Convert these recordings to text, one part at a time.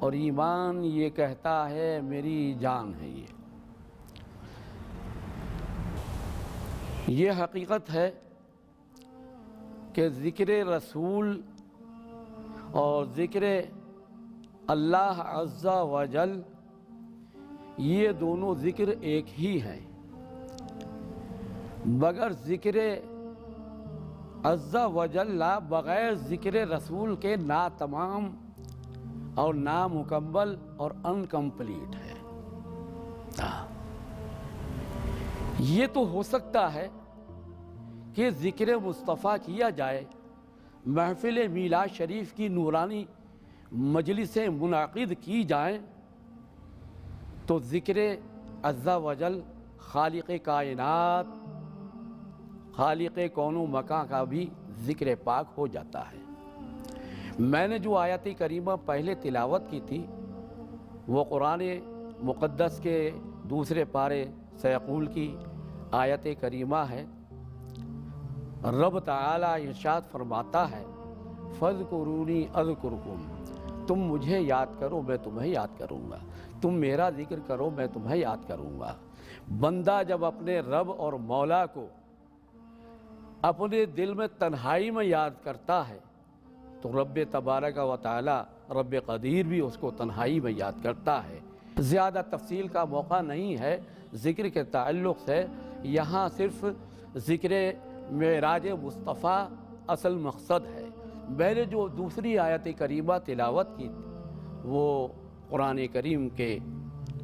اور ایمان یہ کہتا ہے میری جان ہے۔ یہ حقیقت ہے کہ ذکر رسول اور ذکر اللہ عز و جل یہ دونوں ذکر ایک ہی ہیں، مگر ذکر عز و جل بغیر ذکر رسول کے ناتمام اور نامکمل اور انکمپلیٹ ہے۔ یہ تو ہو سکتا ہے کہ ذکر مصطفیٰ کیا جائے، محفل میلاد شریف کی نورانی مجلسیں منعقد کی جائیں تو ذکر عز و جل خالق کائنات، خالق کون و مکان کا بھی ذکر پاک ہو جاتا ہے۔ میں نے جو آیت کریمہ پہلے تلاوت کی تھی وہ قرآن مقدس کے دوسرے پارے سیقول کی آیت کریمہ ہے۔ رب تعالی ارشاد فرماتا ہے فَاذْكُرُونِي أَذْكُرْكُمْ، تم مجھے یاد کرو میں تمہیں یاد کروں گا، تم میرا ذکر کرو میں تمہیں یاد کروں گا۔ بندہ جب اپنے رب اور مولا کو اپنے دل میں تنہائی میں یاد کرتا ہے تو رب تبارک و تعالی رب قدیر بھی اس کو تنہائی میں یاد کرتا ہے۔ زیادہ تفصیل کا موقع نہیں ہے ذکر کے تعلق سے، یہاں صرف ذکر معراج مصطفیٰ اصل مقصد ہے۔ میں نے جو دوسری آیت کریمہ تلاوت کی وہ قرآن کریم کے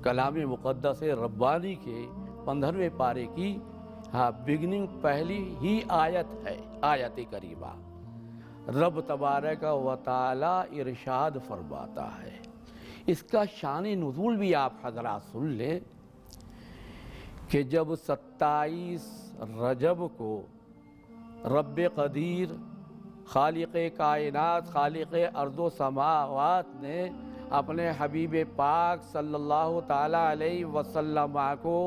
کلام مقدس ربانی کے 15ویں پارے کی بگننگ پہلی ہی آیت ہے۔ آیت کریمہ رب تبارک و تعالی ارشاد فرماتا ہے، اس کا شان نزول بھی آپ حضرات سن لیں کہ جب 27 رجب کو رب قدیر خالق کائنات خالق ارض و سماوات نے اپنے حبیب پاک صلی اللہ تعالی علیہ وسلم کو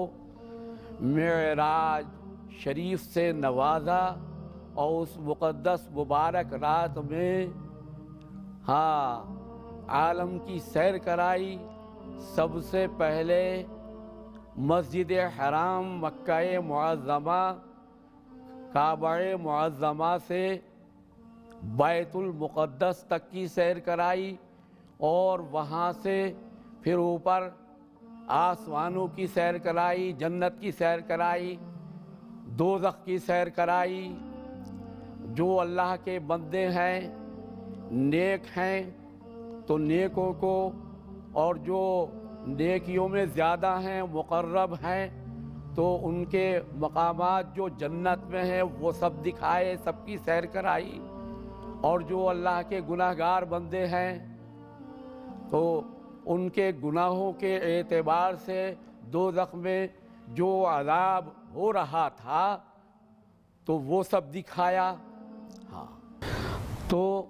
معراج شریف سے نوازا اور اس مقدس مبارک رات میں عالم کی سیر کرائی۔ سب سے پہلے مسجد حرام مکہ معظمہ کعبہ معظمہ سے بیت المقدس تک کی سیر کرائی اور وہاں سے پھر اوپر آسمانوں کی سیر کرائی، جنت کی سیر کرائی، دوزخ کی سیر کرائی۔ جو اللہ کے بندے ہیں نیک ہیں تو نیکوں کو، اور جو نیکیوں میں زیادہ ہیں مقرب ہیں تو ان کے مقامات جو جنت میں ہیں وہ سب دکھائے، سب کی سیر کرائی۔ اور جو اللہ کے گناہ گار بندے ہیں تو ان کے گناہوں کے اعتبار سے دوزخ میں جو عذاب ہو رہا تھا تو وہ سب دکھایا۔ تو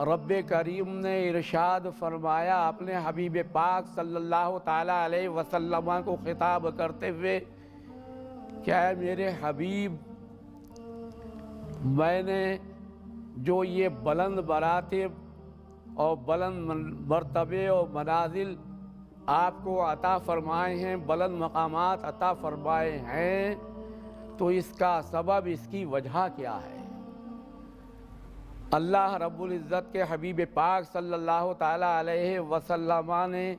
رب کریم نے ارشاد فرمایا اپنے حبیب پاک صلی اللہ تعالی علیہ وسلم کو خطاب کرتے ہوئے کہ اے میرے حبیب، میں نے جو یہ بلند مراتب اور بلند مرتبے اور منازل آپ کو عطا فرمائے ہیں، بلند مقامات عطا فرمائے ہیں، تو اس کا سبب، اس کی وجہ کیا ہے؟ اللہ رب العزت کے حبیب پاک صلی اللہ تعالی علیہ وسلم نے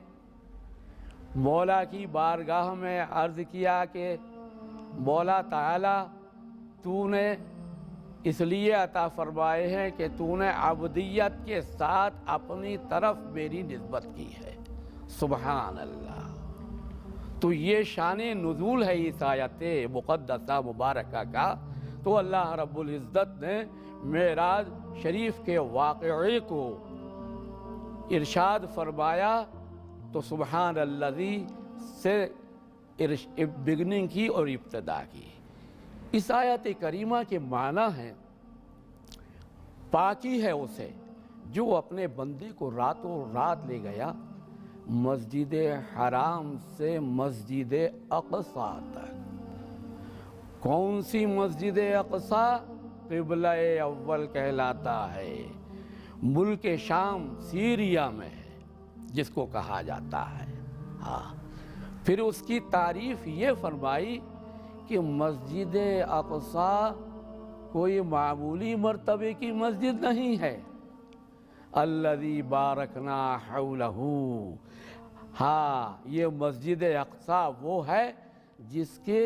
مولا کی بارگاہ میں عرض کیا کہ مولا تعالی تو نے اس لیے عطا فرمائے ہیں کہ تو نے عبدیت کے ساتھ اپنی طرف میری نسبت کی ہے۔ سبحان اللہ۔ تو یہ شان نزول ہے اس آیت مقدسہ مبارکہ کا۔ تو اللہ رب العزت نے معراج شریف کے واقعے کو ارشاد فرمایا تو سبحان الذی سے بگننگ کی اور ابتدا کی۔ اس آیت کریمہ کے معنی ہیں پاکی ہے اسے جو اپنے بندے کو راتوں رات لے گیا مسجد حرام سے مسجد اقصی تک۔ کون سی مسجد اقصی؟ قبلہ اول کہلاتا ہے، ملک شام سیریا میں ہے۔ جس کو کہا جاتا ہے۔ ہاں، پھر اس کی تعریف یہ فرمائی کہ مسجد اقصی کوئی معمولی مرتبے کی مسجد نہیں ہے، الذی بارکنا حولہ، ہاں یہ مسجد اقصی وہ ہے جس کے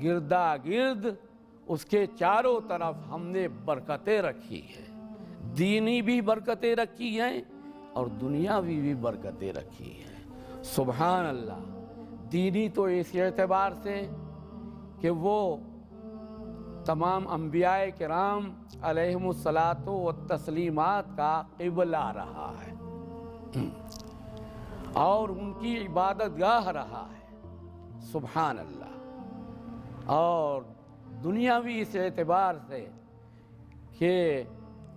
گردا گرد، اس کے چاروں طرف ہم نے برکتیں رکھی ہیں، دینی بھی برکتیں رکھی ہیں اور دنیاوی بھی برکتیں رکھی ہیں۔ سبحان اللہ۔ دینی تو اس اعتبار سے کہ وہ تمام انبیاء کرام علیہم الصلاۃ والتسلیمات کا قبلہ رہا ہے اور ان کی عبادت گاہ رہا ہے، سبحان اللہ۔ اور دنیاوی اس اعتبار سے کہ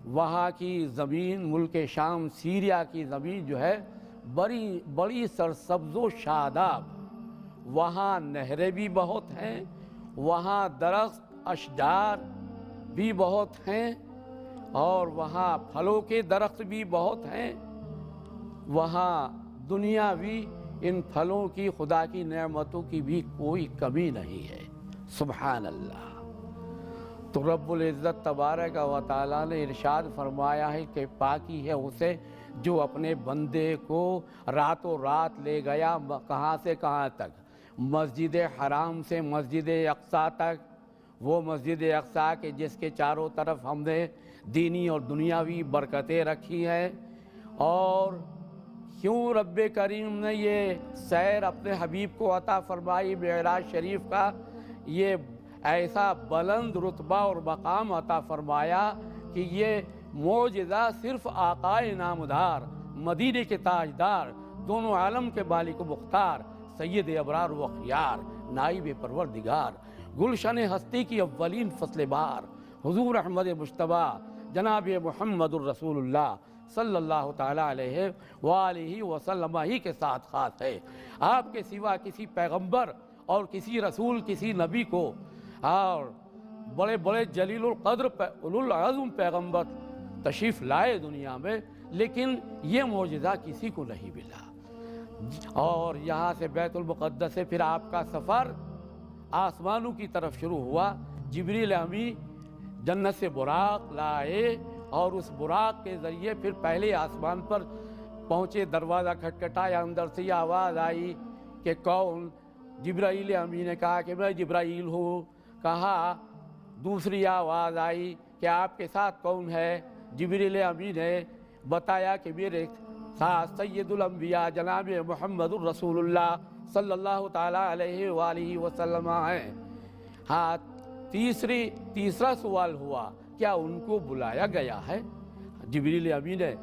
وہاں کی زمین، ملک شام سیریا کی زمین جو ہے بڑی سرسبز و شاداب، وہاں نہریں بھی بہت ہیں، وہاں درخت اشجار بھی بہت ہیں اور وہاں پھلوں کے درخت بھی بہت ہیں، وہاں دنیاوی ان پھلوں کی، خدا کی نعمتوں کی بھی کوئی کمی نہیں ہے، سبحان اللہ۔ تو رب العزت تبارک و تعالیٰ نے ارشاد فرمایا ہے کہ پاکی ہے اسے جو اپنے بندے کو راتوں رات لے گیا، کہاں سے کہاں تک، مسجد حرام سے مسجد اقصی تک، وہ مسجد اقصی کے جس کے چاروں طرف ہم نے دینی اور دنیاوی برکتیں رکھی ہیں۔ اور کیوں رب کریم نے یہ سیر اپنے حبیب کو عطا فرمائی، معراج شریف کا یہ ایسا بلند رتبہ اور مقام عطا فرمایا کہ یہ معجزہ صرف آقائے نامدار، مدینے کے تاجدار، دونوں عالم کے مالک و مختار، سید ابرار و اخیار، نائب پروردگار، گلشن ہستی کی اولین فصل بہار، حضور احمد مجتبیٰ جناب محمد الرسول اللہ صلی اللہ تعالیٰ علیہ وآلہ وسلم ہی کے ساتھ خاص ہے۔ آپ کے سوا کسی پیغمبر اور کسی رسول، کسی نبی کو اور بڑے بڑے جلیل القدر اولو العزم پیغمبر تشریف لائے دنیا میں، لیکن یہ معجزہ کسی کو نہیں ملا۔ اور یہاں سے بیت المقدس سے پھر آپ کا سفر آسمانوں کی طرف شروع ہوا، جبریل امی جنت سے براق لائے اور اس براق کے ذریعے پھر پہلے آسمان پر پہنچے، دروازہ کھٹکھٹایا، اندر سے یہ آواز آئی کہ کون؟ جبرائیل امی نے کہا کہ میں جبرائیل ہوں۔ کہا دوسری آواز آئی کہ آپ کے ساتھ کون ہے؟ جبریل امی نے بتایا کہ میرے ساتھ سید الانبیاء جناب محمد الرسول اللہ صلی اللہ تعالیٰ علیہ وآلہ وسلم ہیں۔ ہاں، تیسرا سوال ہوا کیا ان کو بلایا گیا ہے؟ جبریل امی نے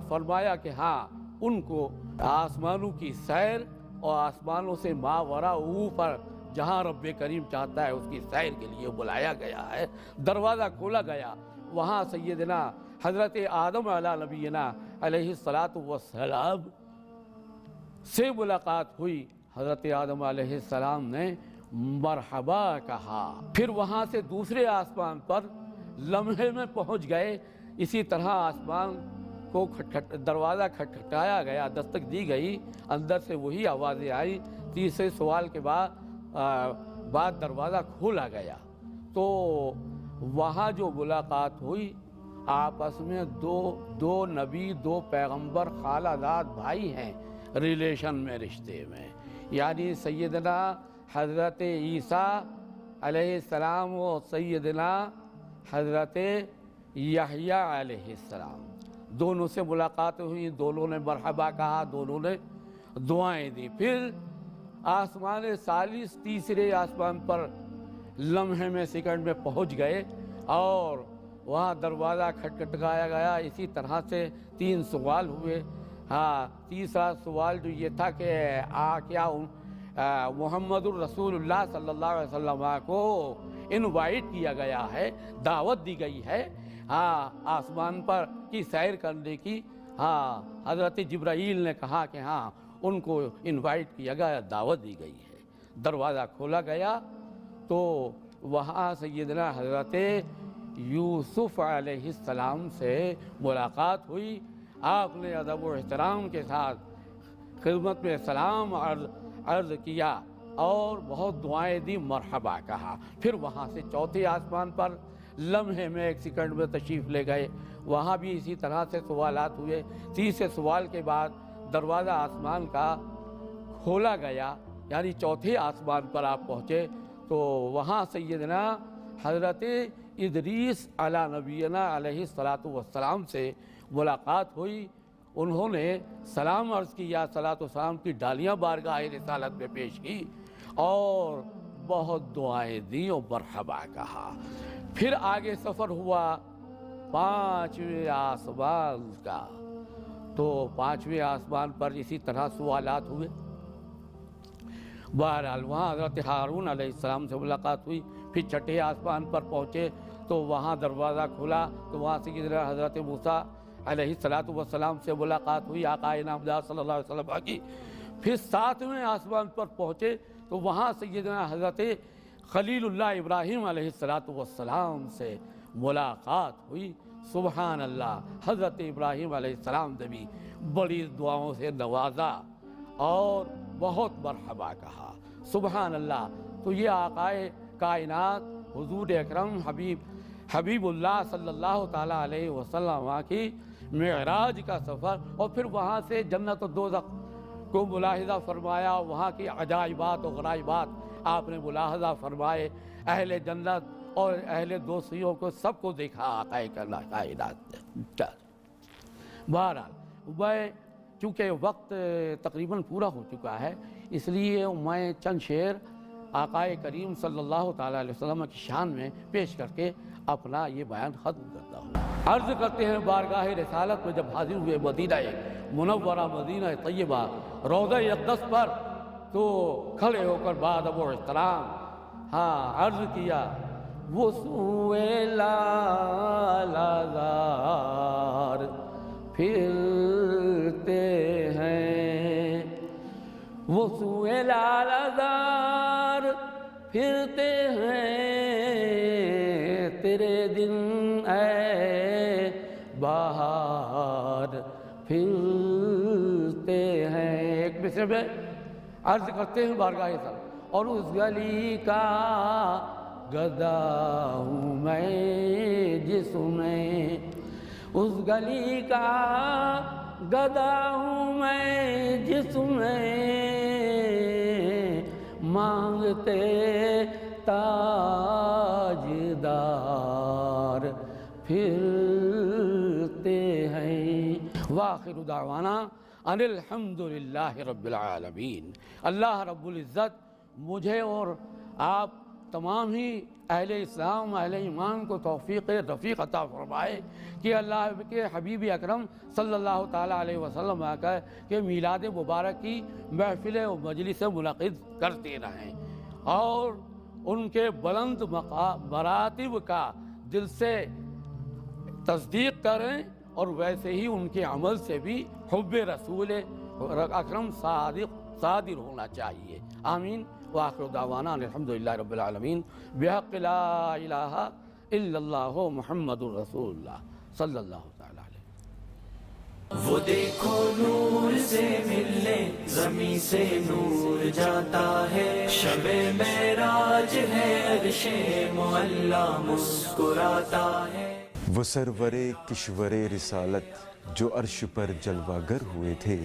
فرمایا کہ ہاں، ان کو آسمانوں کی سیر اور آسمانوں سے ماورا اوپر جہاں رب کریم چاہتا ہے اس کی سیر کے لیے بلایا گیا ہے۔ دروازہ کھولا گیا، وہاں سیدنا حضرت آدم علیہ نبینا علیہ السلام سے ملاقات ہوئی۔ حضرت آدم علیہ السلام نے مرحبا کہا، پھر وہاں سے دوسرے آسمان پر لمحے میں پہنچ گئے۔ اسی طرح آسمان کو دروازہ کھٹکھٹایا گیا، دستک دی گئی، اندر سے وہی آوازیں آئی۔ تیسرے سوال کے بعد دروازہ کھولا گیا تو وہاں جو ملاقات ہوئی، آپس میں دو نبی، دو پیغمبر، خالہ زاد بھائی ہیں ریلیشن میں، رشتے میں، یعنی سیدنا حضرت عیسیٰ علیہ السلام و سیدنا حضرت یحییٰ علیہ السلام، دونوں سے ملاقات ہوئی، دونوں نے مرحبا کہا، دونوں نے دعائیں دی۔ پھر آسمان ثالث، تیسرے آسمان پر لمحے میں، سیکنڈ میں پہنچ گئے اور وہاں دروازہ کھٹکھٹایا گیا۔ اسی طرح سے 3 سوال ہوئے۔ تیسرا سوال جو یہ تھا کہ کیا محمد الرسول اللہ صلی اللہ علیہ وسلم کو انوائٹ کیا گیا ہے، دعوت دی گئی ہے آسمان پر کی سیر کرنے کی؟ حضرت جبرائیل نے کہا کہ ہاں، ان کو انوائٹ کیا گیا، دعوت دی گئی ہے۔ دروازہ کھولا گیا تو وہاں سیدنا حضرت یوسف علیہ السلام سے ملاقات ہوئی۔ آپ نے ادب و احترام کے ساتھ خدمت میں سلام عرض کیا اور بہت دعائیں دی، مرحبا کہا۔ پھر وہاں سے چوتھے آسمان پر لمحے میں 1 سیکنڈ میں تشریف لے گئے، وہاں بھی اسی طرح سے سوالات ہوئے۔ تیسرے سوال کے بعد دروازہ آسمان کا کھولا گیا، یعنی چوتھے آسمان پر آپ پہنچے تو وہاں سیدنا حضرت ادریس علی نبینا علیہ الصلاۃ والسلام سے ملاقات ہوئی۔ انہوں نے سلام عرض کیا، صلاۃ و سلام کی ڈالیاں بارگاہ رسالت میں پیش کی اور بہت دعائیں دی اور مرحبا کہا۔ پھر آگے سفر ہوا 5ویں آسمان کا، تو 5ویں آسمان پر اسی طرح سوالات ہوئے۔ بہرحال وہاں حضرت ہارون علیہ السلام سے ملاقات ہوئی۔ پھر 6ٹھے آسمان پر پہنچے تو وہاں دروازہ کھلا تو وہاں سے حضرت موسیٰ علیہ السلام سے ملاقات ہوئی، آقا نامدار صلی اللہ علیہ وسلم کی۔ پھر 7ویں آسمان پر پہنچے تو وہاں سیدنا حضرت خلیل اللہ ابراہیم علیہ السلام سے ملاقات ہوئی۔ سبحان اللہ، حضرت ابراہیم علیہ السلام نے بھی بڑی دعاؤں سے نوازا اور بہت مرحبا کہا۔ سبحان اللہ۔ تو یہ آقائے کائنات حضور اکرم حبیب اللہ صلی اللہ تعالیٰ علیہ وسلم کی معراج کا سفر، اور پھر وہاں سے جنت و دوزخ کو ملاحظہ فرمایا، وہاں کی عجائبات و غرائبات آپ نے ملاحظہ فرمائے، اہل جنت اور اہل دوزخیوں کو سب کو دیکھا آقا کائنات نے۔ بہرحال میں چونکہ وقت تقریباً پورا ہو چکا ہے، اس لیے میں چند شعر آقا کریم صلی اللہ تعالیٰ علیہ وسلم کی شان میں پیش کر کے اپنا یہ بیان ختم کرتا ہوں۔ عرض کرتے ہیں بارگاہ رسالت میں جب حاضر ہوئے مدینہ منورہ، مدینہ طیبہ، روضہ اقدس پر، تو کھڑے ہو کر بادب و احترام عرض کیا، وہ سوئے لالازار پھرتے ہیں، وہ سوئے لالازار پھرتے ہیں، تیرے دن اے بہار پھرتے ہیں۔ ایک مصرع میں عرض کرتے ہیں بارگاہ صاحب، اور اس گلی کا گدا ہوں میں جس میں، اس گلی کا گدا ہوں میں جس میں، مانگتے تاجدار پھرتے ہیں۔ وآخر دعوانا ان الحمدللہ رب العالمین۔ اللہ رب العزت مجھے اور آپ تمام ہی اہل اسلام، اہل ایمان کو توفیق رفیق عطا فرمائے کہ اللہ کے حبیب اکرم صلی اللہ تعالیٰ علیہ وسلم کے میلاد مبارک کی محفل و مجلس منعقد کرتے رہیں اور ان کے بلند مراتب کا دل سے تصدیق کریں، اور ویسے ہی ان کے عمل سے بھی حب رسول اکرم صادر ہونا چاہیے۔ آمین۔ وآخر دعوانا الحمدللہ رب العالمین، بحق لا الہ الا اللہ محمد رسول اللہ صلی اللہ تعالیٰ علیہ۔ وہ دیکھو نور سے ملنے زمین سے نور جاتا ہے، شب معراج ہے عرش معلا مسکراتا ہے۔ وہ سرور کشور رسالت جو عرش پر جلوہ گر ہوئے تھے،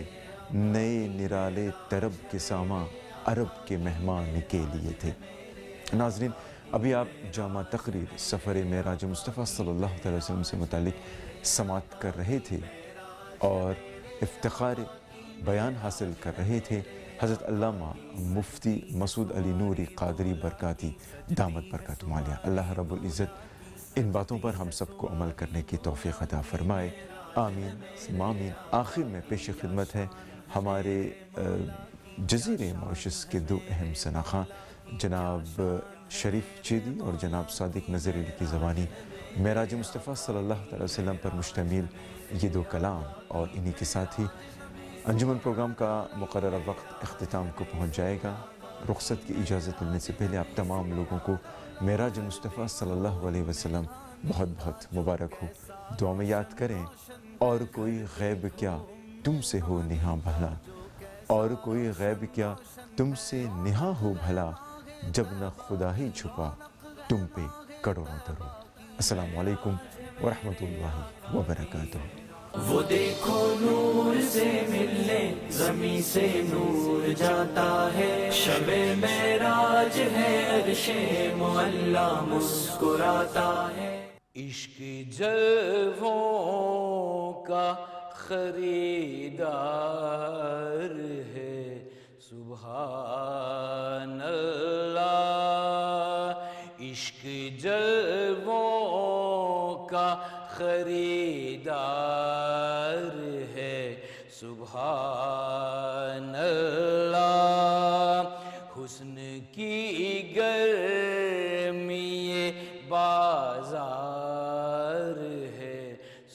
نئے نرالے طرب کے ساماں عرب کے مہمان کے لیے تھے۔ ناظرین، ابھی آپ جامع تقریر سفر معراج مصطفیٰ صلی اللہ علیہ وسلم سے متعلق سماعت کر رہے تھے اور افتخار بیان حاصل کر رہے تھے حضرت علامہ مفتی مسعود علی نوری قادری برکاتی دامت برکاتہم عالیہ۔ اللہ رب العزت ان باتوں پر ہم سب کو عمل کرنے کی توفیق عطا فرمائے، آمین آمین۔ آخر میں پیش خدمت ہے ہمارے جزیرے ماریشس کے دو اہم شناخواں جناب شریف چیدی اور جناب صادق نظر علی کی زبانی معراج مصطفیٰ صلی اللہ علیہ وسلم پر مشتمل یہ دو کلام، اور انہی کے ساتھ ہی انجمن پروگرام کا مقررہ وقت اختتام کو پہنچ جائے گا۔ رخصت کی اجازت ملنے سے پہلے آپ تمام لوگوں کو معراج مصطفیٰ صلی اللہ علیہ وسلم بہت بہت مبارک ہو، دعا میں یاد کریں اور کوئی غیب کیا تم سے ہو نہاں بھلا، اور کوئی غیب کیا تم سے نہاں ہو بھلا، جب نہ خدا ہی چھپا تم پہ کروڑوں درود۔ السلام علیکم ورحمۃ اللہ وبرکاتہ۔ وہ دیکھو نور سے ملنے زمیں سے نور جاتا ہے، شب معراج ہے عرش معلا مسکراتا ہے۔ عشق جلووں کا خریدار ہے سبحان اللہ، عشق جلووں کا خریدار ہے سبحان اللہ، حسن کی گرمی بازار ہے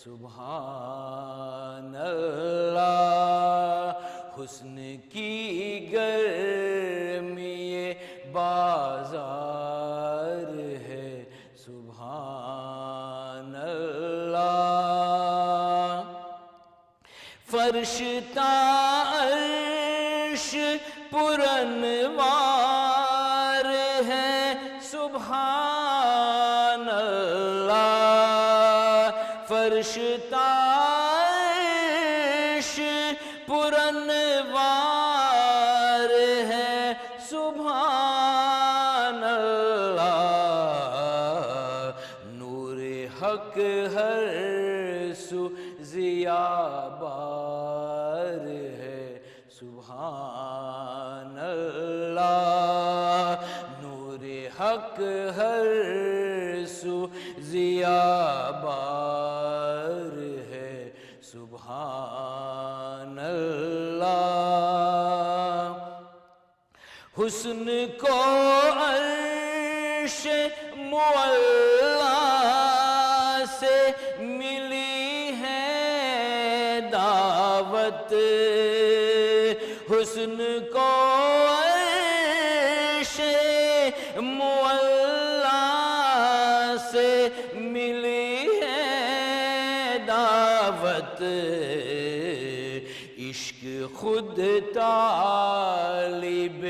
سبحان اللہ، حسن کی گرمی بازار ہے سبحان اللہ، فرش تا عرش پرانوار ہے سبحان اللہ، فرش تا عرش پرانوار ہے سبحان اللہ، نور حق ہر سو ضیاء بار ہے سبحان اللہ، نور حق ہر سو ضیاء بار ہے سبحان اللہ، حسن کو عرش معلا سے ملی ہے دعوت، حسن کو عرش معلا سے ملی ہے دعوت، عشق خود طالب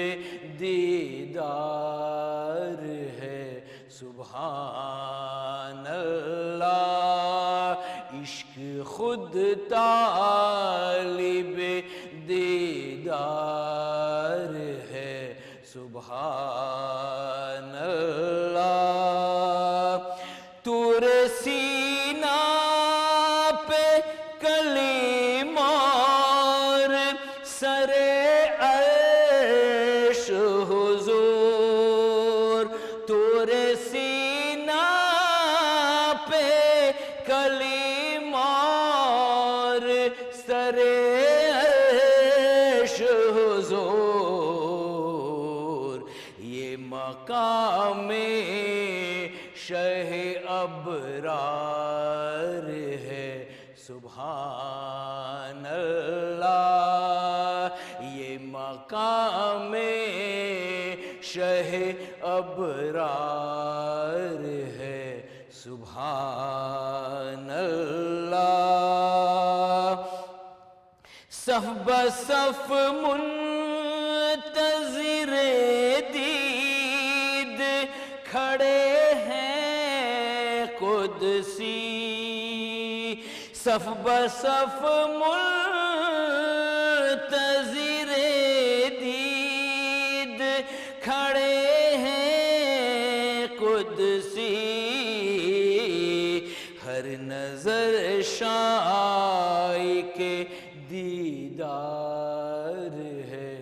دیدار ہے سبحان اللہ، عشق خود طالب دیدار ہے سبحان اللہ، طور سینا پہ کلیم اور سر عرش حضور، طور سینا پہ کلیم اور سر عرش حضور، یہ مقام شہ ابرار ہے سبحان اللہ، یہ مقام شہ ابرار ہے سبحان اللہ، صف بصف منتظر دید کھڑے ہیں قدسی، صف بصف منتظر دید کھڑے ہیں قدسی، ہر نظر شائی کے دیدار ہے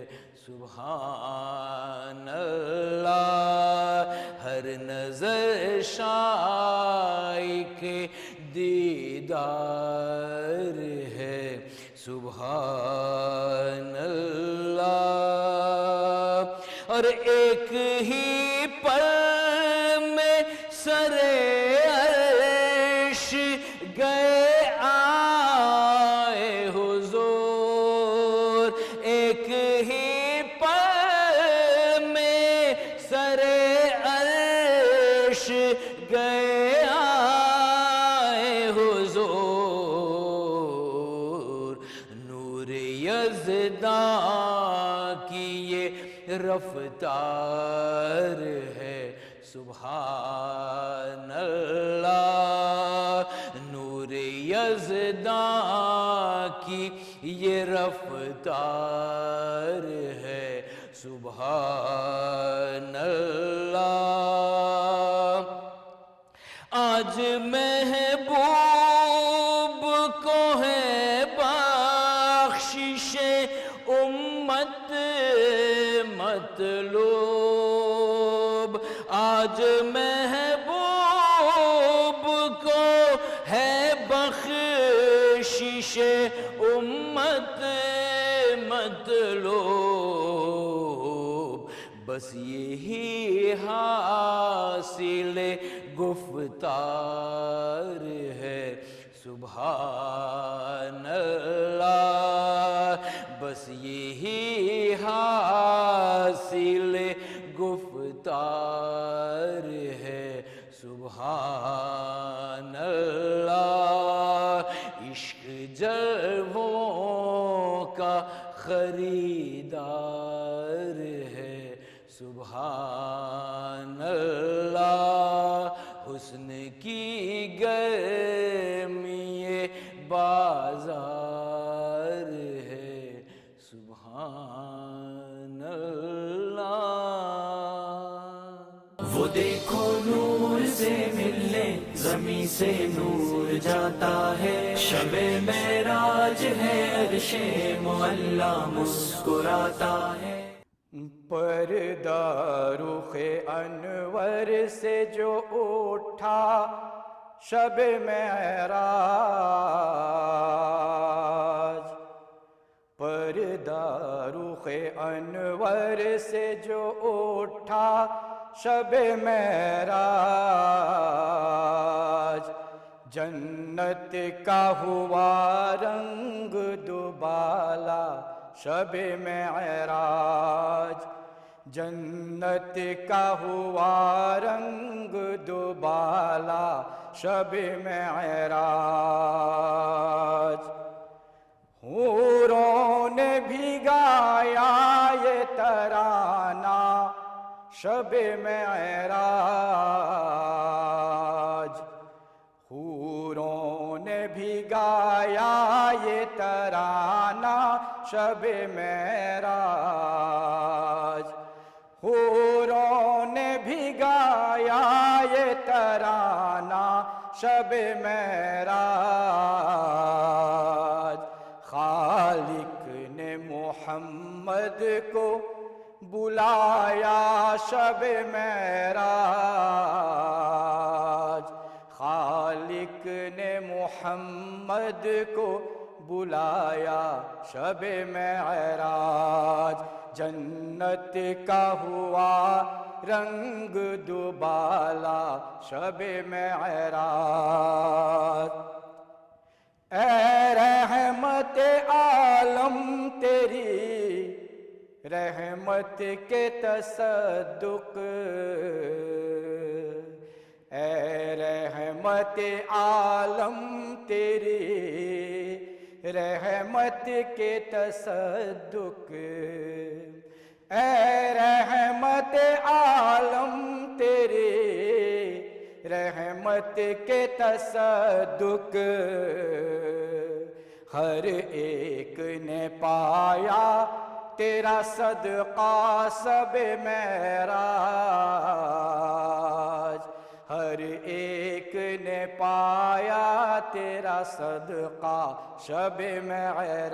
سبحان اللہ، ہر نظر شائی کے دیدار ہے سبحان اللہ، اور ایک ہی پل میں سر عرش گئے آئے حضور، ایک ہی پل میں سر عرش گئے آئے حضور، رفتار ہے سبحان اللہ، نور یزداں کی یہ رفتار ہے سبحان اللہ۔ آج محبوب کو ہے بخشش امت مطلوب، آج محبوب کو ہے بخشش امت مطلوب، بس یہی حاصل گفتار ہے سبحان اللہ، بس یہی حاصل گفتار ہے سبحان اللہ۔ عشق جلووں کا خریدار ہے سبحان اللہ، حسن کی گرمی بازار ہے سبحان اللہ۔ وہ دیکھو نور سے ملنے زمین سے نور جاتا ہے، شب معراج ہے عرش معلا مسکراتا ہے۔ پردہ رخ انور سے جو اٹھا شب معراج، پردہ رخ انور سے جو اٹھا شب معراج، جنت کا ہوا رنگ دوبالا شب معراج، جنت کا ہوا رنگ دوبالا شب معراج، حوروں نے بھگایا یہ ترانہ شب معراج، حوروں نے بھگایا یہ ترانہ شب معراج، حوروں نے بھگایا یہ ترانہ شب معراج، خالق نے محمد کو بلایا شب معراج، خالق نے محمد کو بلایا شب معراج، جنت کا ہوا رنگ دوبالا شب معراج، اے رحمت عالم تیری رحمت کے تصدق، اے رحمت عالم تیری رحمت کے تصدق، اے رحمت عالم تیری رحمت کے تصدق، ہر ایک نے پایا تیرا صدقہ شب معراج، ہر ایک نے پایا تیرا صدقہ شب معراج،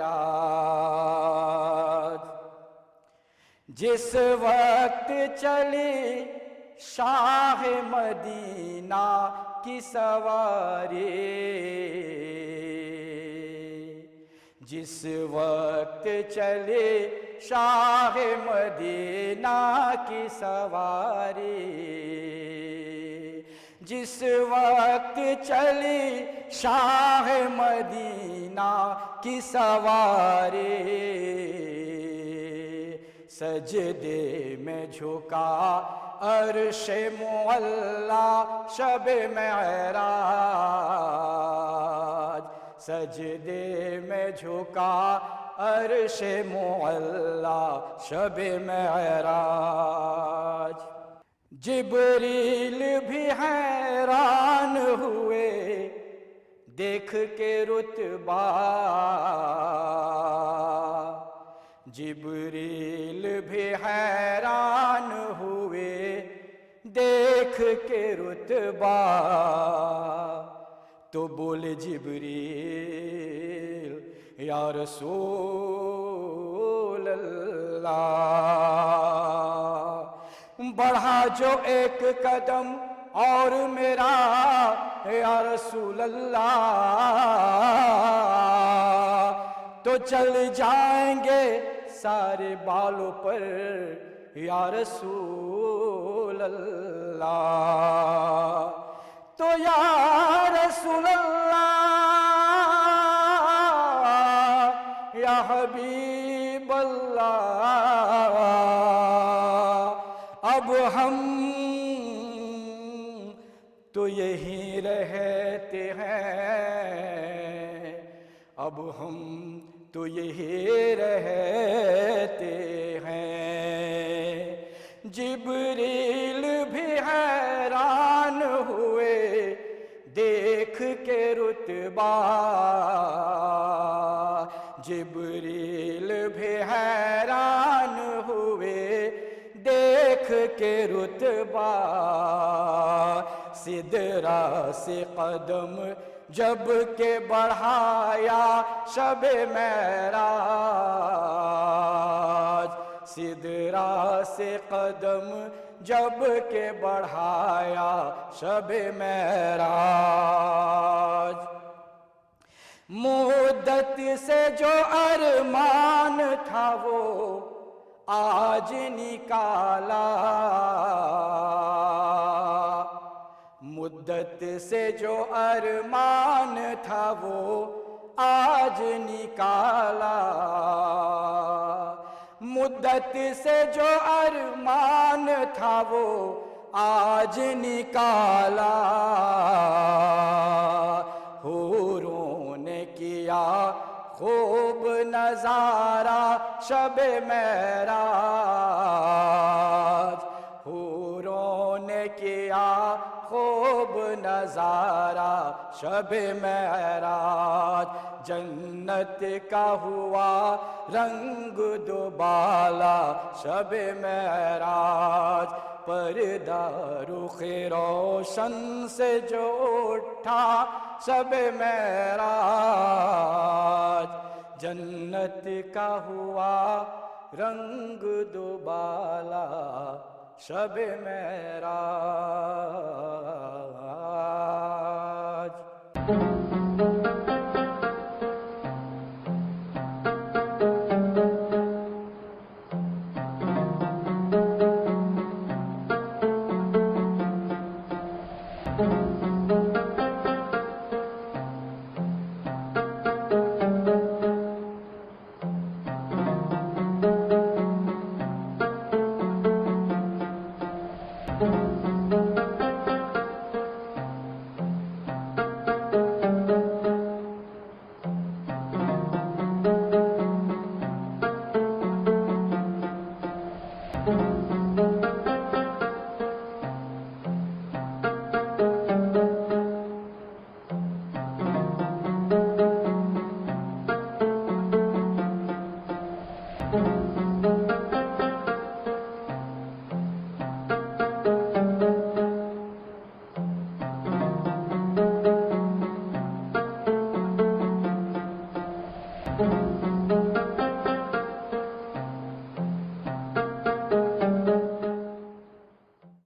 جس وقت چلی شاہ مدینہ کی سواری، جس وقت چلے شاہ مدینہ کی سواری، جس وقت چلی شاہ مدینہ کی سواری، سجدے میں جھکا عرش معلا شب معراج، سجدے میں جھکا عرش معلا شب معراج. جبریل بھی حیران ہوئے دیکھ کے رتبہ، جبریل بھی حیران ہوئے دیکھ کے رتبہ. تو بولے جبریل یا رسول اللہ، بڑھا جو ایک قدم اور میرا یا رسول اللہ، تو چل جائیں گے سارے بالوں پر یا رسول اللہ. تو یا رسول اللہ یا حبیب اللہ، اب ہم تو یہیں رہتے ہیں، اب ہم تو یہیں رہتے ہیں. جبریل بھی حیران ہوئے دیکھ کے رتبہ، جبریل بھی حیران ہوئے دیکھ کے رتبہ. سدرا سے قدم جب کہ بڑھایا شب معراج، سدرا سے قدم جب کہ بڑھایا شب معراج. مدت سے جو ارمان تھا وہ آج نکالا، مدت سے جو ارمان تھا وہ آج نکالا، مدت سے جو ارمان تھا وہ آج نکالا. حوروں نے کیا خوب نظارہ شب معراج، حوروں نے کیا خوب نظارہ شب معراج. جنت کا ہوا رنگ دوبالا شب معراج، پردہ رخ روشن سے جو اٹھا شب معراج. جنت کا ہوا رنگ دوبالا شب معراج.